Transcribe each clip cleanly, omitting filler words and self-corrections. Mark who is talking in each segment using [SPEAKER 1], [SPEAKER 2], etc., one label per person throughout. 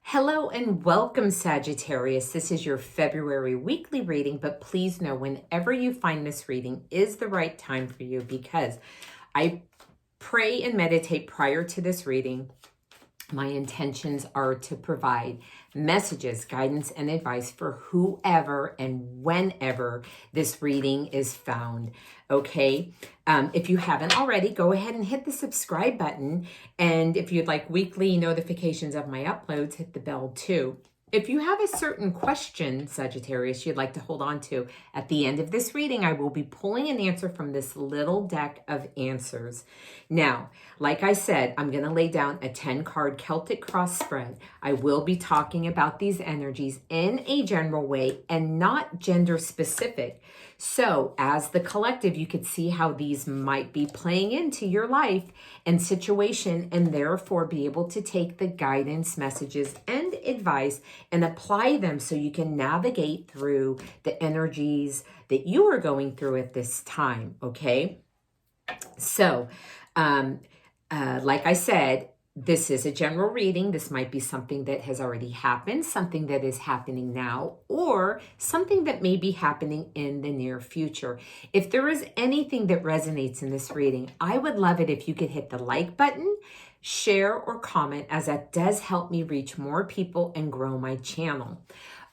[SPEAKER 1] Hello and welcome, Sagittarius. This is your February weekly reading, but please know whenever you find this reading is the right time for you, because I pray and meditate prior to this reading. My intentions are to provide messages, guidance, and advice for whoever and whenever this reading is found. Okay. If you haven't already, go ahead and hit the subscribe button. And if you'd like weekly notifications of my uploads, hit the bell too. If you have a certain question, Sagittarius, you'd like to hold on to, at the end of this reading, I will be pulling an answer from this little deck of answers. Now, like I said, I'm going to lay down a 10-card Celtic cross spread. I will be talking about these energies in a general way and not gender specific. So as the collective, you could see how these might be playing into your life and situation, and therefore be able to take the guidance, messages, and advice and apply them so you can navigate through the energies that you are going through at this time, okay? So, like I said, this is a general reading. This might be something that has already happened, something that is happening now, or something that may be happening in the near future. If there is anything that resonates in this reading, I would love it if you could hit the like button, share, or comment, as that does help me reach more people and grow my channel.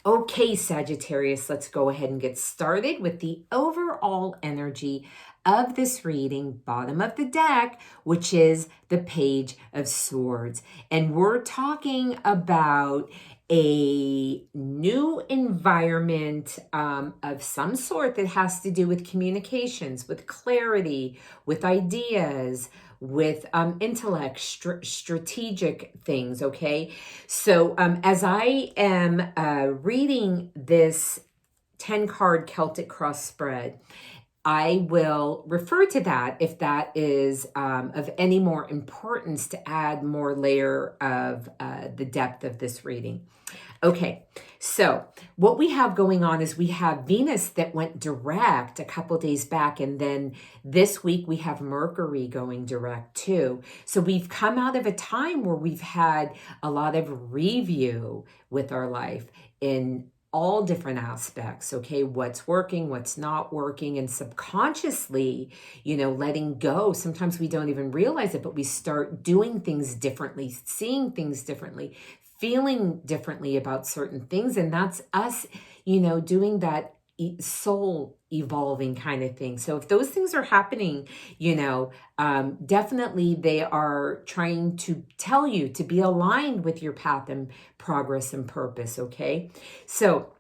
[SPEAKER 1] Okay, Sagittarius, let's go ahead and get started with the overall energy of this reading, bottom of the deck, which is the Page of Swords. And we're talking about a new environment of some sort that has to do with communications, with clarity, with ideas, with intellect, strategic things, okay? So as I am reading this 10-card Celtic cross spread, I will refer to that if that is of any more importance to add more layer of the depth of this reading. Okay, so what we have going on is we have Venus that went direct a couple days back, and then this week we have Mercury going direct too. So we've come out of a time where we've had a lot of review with our life in all different aspects, okay? What's working, what's not working, and subconsciously, letting go. Sometimes we don't even realize it, but we start doing things differently, seeing things differently, feeling differently about certain things. And that's us, doing that soul evolving kind of thing. So if those things are happening, definitely they are trying to tell you to be aligned with your path and progress and purpose, okay? So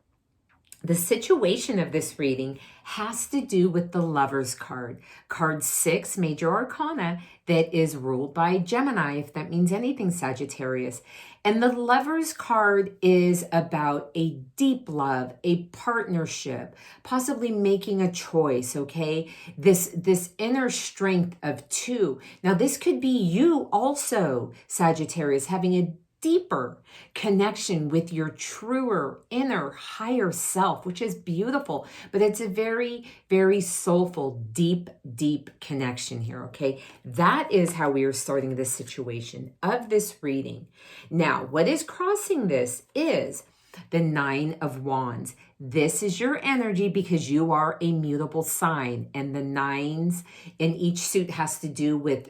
[SPEAKER 1] the situation of this reading has to do with the Lover's card. Card 6, Major Arcana, that is ruled by Gemini, if that means anything, Sagittarius. And the Lover's card is about a deep love, a partnership, possibly making a choice, okay? This inner strength of two. Now, this could be you also, Sagittarius, having a deeper connection with your truer, inner, higher self, which is beautiful, but it's a very, very soulful, deep, deep connection here, okay? That is how we are starting this situation of this reading. Now, what is crossing this is the 9 of Wands. This is your energy because you are a mutable sign, and the 9s in each suit has to do with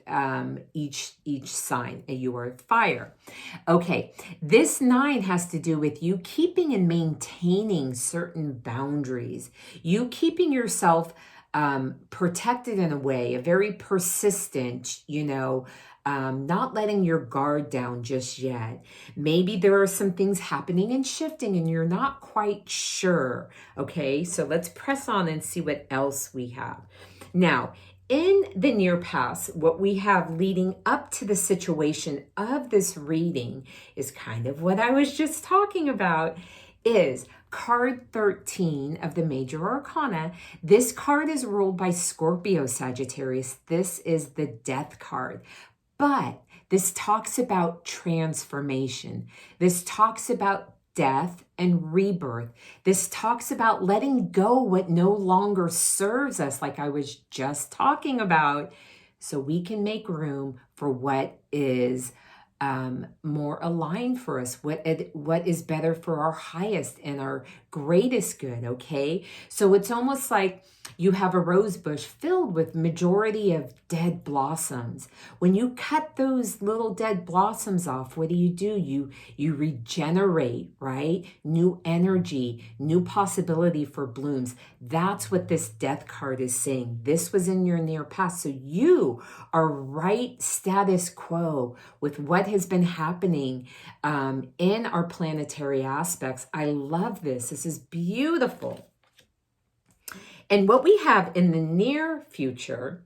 [SPEAKER 1] each sign, and you are fire. Okay, this 9 has to do with you keeping and maintaining certain boundaries, you keeping yourself protected in a way, a very persistent, not letting your guard down just yet. Maybe there are some things happening and shifting and you're not quite sure. Okay, so let's press on and see what else we have. Now, in the near past, what we have leading up to the situation of this reading is kind of what I was just talking about, is card 13 of the Major Arcana. This card is ruled by Scorpio, Sagittarius. This is the Death card. But This talks about transformation. This talks about death and rebirth. This talks about letting go what no longer serves us, like I was just talking about, so we can make room for what is more aligned for us, what is better for our highest and our greatest good, okay? So it's almost like you have a rose bush filled with majority of dead blossoms. When you cut those little dead blossoms off, what do? You regenerate, right? New energy, new possibility for blooms. That's what this death card is saying. This was in your near past. So you are right status quo with what has been happening in our planetary aspects. I love this. This is beautiful. And what we have in the near future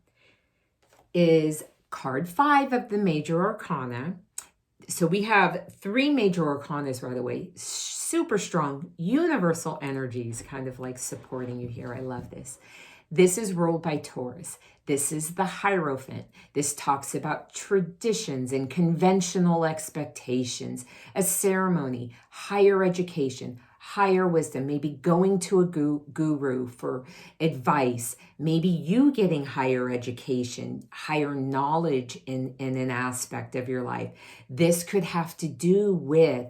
[SPEAKER 1] is card 5 of the major arcana. So we have 3 major arcanas right away. Super strong universal energies kind of like supporting you here. I love this. This is ruled by Taurus. This is the Hierophant. This talks about traditions and conventional expectations, a ceremony, higher education, higher wisdom, maybe going to a guru for advice, maybe you getting higher education, higher knowledge in an aspect of your life. This could have to do with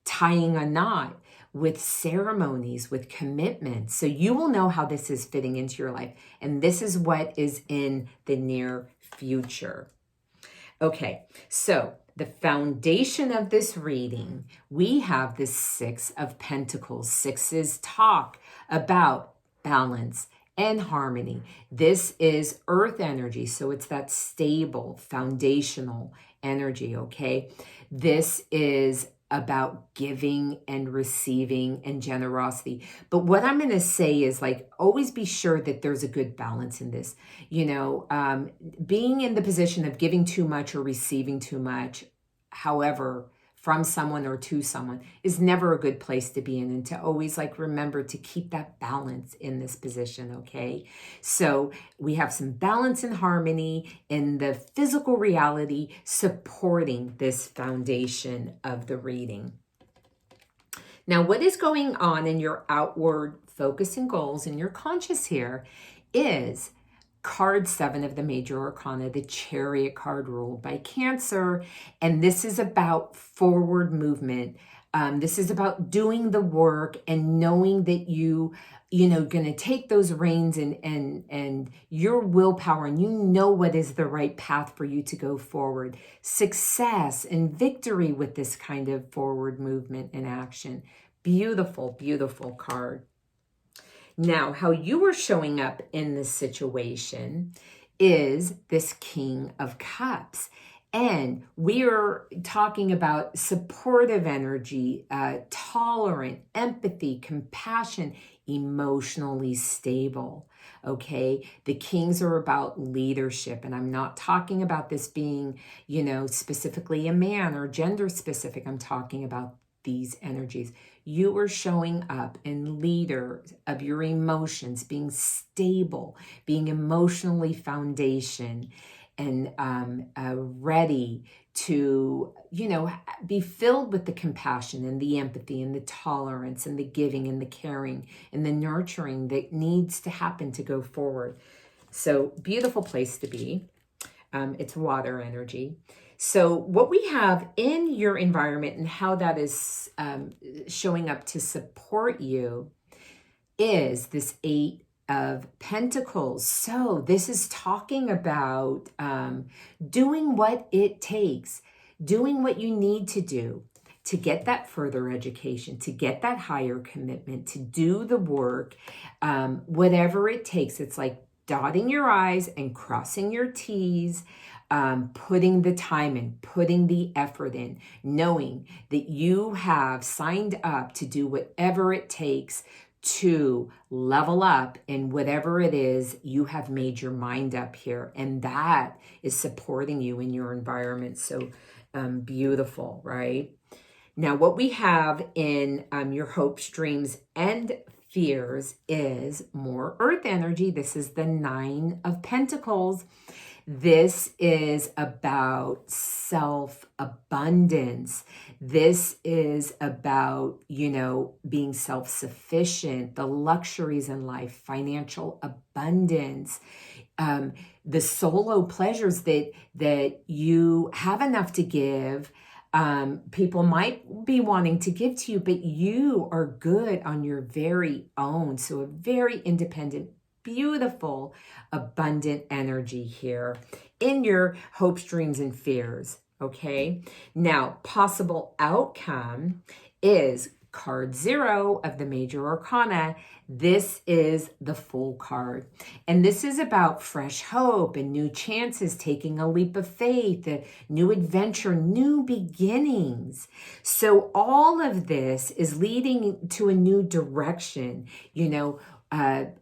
[SPEAKER 1] tying a knot, with ceremonies, with commitments. So you will know how this is fitting into your life. And this is what is in the near future. Okay, so the foundation of this reading, we have the 6 of Pentacles. 6s talk about balance and harmony. This is earth energy, so it's that stable, foundational energy, okay? This is about giving and receiving and generosity. But what I'm going to say is, like, always be sure that there's a good balance in this. You know, being in the position of giving too much or receiving too much, however, from someone or to someone, is never a good place to be in, and to always like remember to keep that balance in this position, okay? So we have some balance and harmony in the physical reality supporting this foundation of the reading. Now, what is going on in your outward focus and goals in your conscious here is card 7 of the major arcana, the Chariot card ruled by Cancer. And this is about forward movement. This is about doing the work and knowing that you know, going to take those reins and your willpower, and you know what is the right path for you to go forward. Success and victory with this kind of forward movement and action. Beautiful, beautiful card. Now, how you are showing up in this situation is this King of Cups. And we are talking about supportive energy, tolerant, empathy, compassion, emotionally stable, okay? The Kings are about leadership. And I'm not talking about this being, you know, specifically a man or gender specific. I'm talking about these energies. You are showing up in leader of your emotions, being stable, being emotionally foundation, and ready to, you know, be filled with the compassion and the empathy and the tolerance and the giving and the caring and the nurturing that needs to happen to go forward. So beautiful place to be. It's water energy. So what we have in your environment and how that is showing up to support you is this 8 of Pentacles. So this is talking about doing what it takes, doing what you need to do to get that further education, to get that higher commitment, to do the work, whatever it takes. It's like dotting your I's and crossing your T's, putting the time in, putting the effort in, knowing that you have signed up to do whatever it takes to level up in whatever it is you have made your mind up here. And that is supporting you in your environment. So beautiful, right? Now, what we have in your hopes, dreams, and fears is more earth energy. This is the 9 of Pentacles. This is about self-abundance. This is about, being self-sufficient, the luxuries in life, financial abundance, the solo pleasures that you have enough to give. People might be wanting to give to you, but you are good on your very own. So a very independent, beautiful, abundant energy here in your hopes, dreams, and fears. Okay. Now, possible outcome is card 0 of the major arcana. This is the Fool card. And this is about fresh hope and new chances, taking a leap of faith, a new adventure, new beginnings. So all of this is leading to a new direction.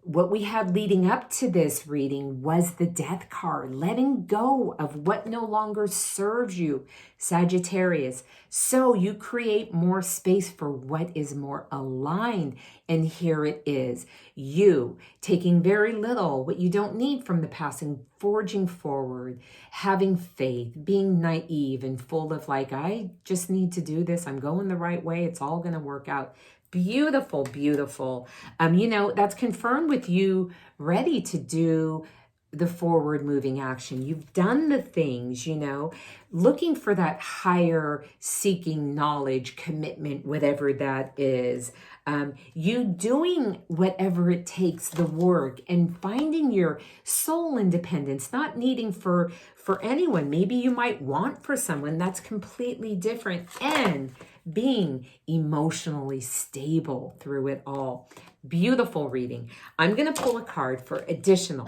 [SPEAKER 1] What we had leading up to this reading was the Death card, letting go of what no longer serves you, Sagittarius. So you create more space for what is more aligned. And here it is, you taking very little, what you don't need from the past, and forging forward, having faith, being naive and full of I just need to do this. I'm going the right way. It's all going to work out. Beautiful, beautiful. That's confirmed with you ready to do the forward moving action. You've done the things, looking for that higher seeking knowledge, commitment, whatever that is. You doing whatever it takes, the work, and finding your soul independence, not needing for anyone. Maybe you might want for someone. That's completely different. And being emotionally stable through it all. Beautiful reading. I'm going to pull a card for additional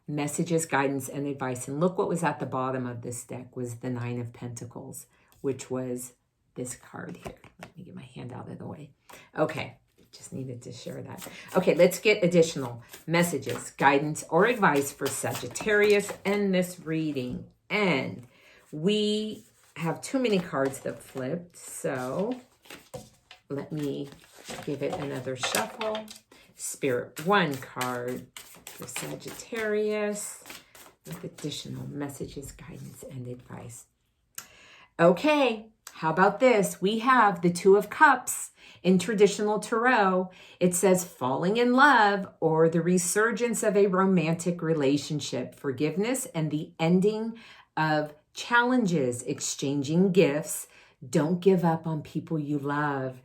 [SPEAKER 1] messages, guidance, and advice. And look what was at the bottom of this deck was the 9 of Pentacles, which was this card here. Let me get my hand out of the way. Okay, just needed to share that. Okay, let's get additional messages, guidance, or advice for Sagittarius in this reading. And we have too many cards that flipped, so let me give it another shuffle. Spirit, 1 card for Sagittarius with additional messages, guidance, and advice. Okay, how about this? We have the 2 of Cups in traditional tarot. It says falling in love or the resurgence of a romantic relationship, forgiveness, and the ending of challenges, exchanging gifts. Don't give up on people you love.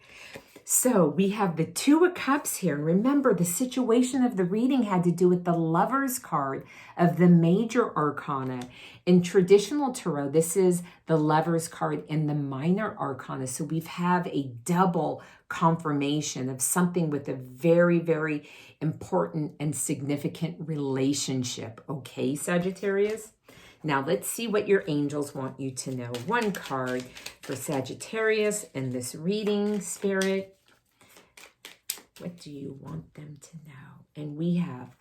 [SPEAKER 1] So we have the 2 of Cups here. And remember, the situation of the reading had to do with the Lovers card of the major arcana. In traditional tarot, this is the Lovers card in the minor arcana. So we have a double confirmation of something with a very, very important and significant relationship. Okay, Sagittarius? Now let's see what your angels want you to know. 1 card for Sagittarius in this reading, Spirit. What do you want them to know? And we have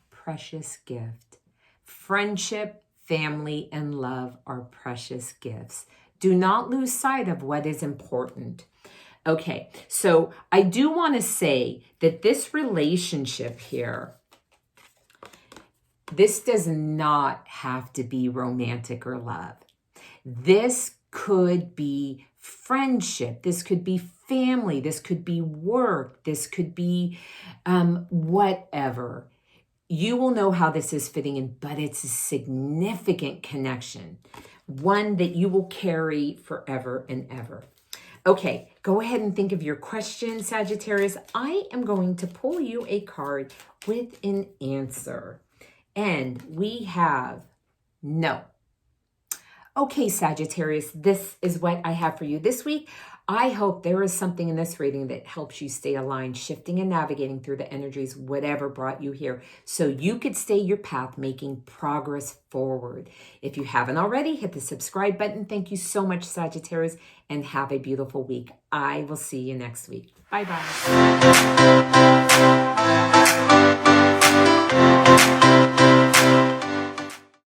[SPEAKER 1] precious gift. Friendship, family, and love are precious gifts. Do not lose sight of what is important. Okay, so I do want to say that this relationship here, this does not have to be romantic or love. This could be friendship. This could be family. This could be work. This could be whatever. You will know how this is fitting in, but it's a significant connection, one that you will carry forever and ever. Okay, go ahead and think of your question, Sagittarius. I am going to pull you a card with an answer. And we have no. Okay, Sagittarius, this is what I have for you this week. I hope there is something in this reading that helps you stay aligned, shifting and navigating through the energies, whatever brought you here, so you could stay your path, making progress forward. If you haven't already, hit the subscribe button. Thank you so much, Sagittarius, and have a beautiful week. I will see you next week. Bye-bye.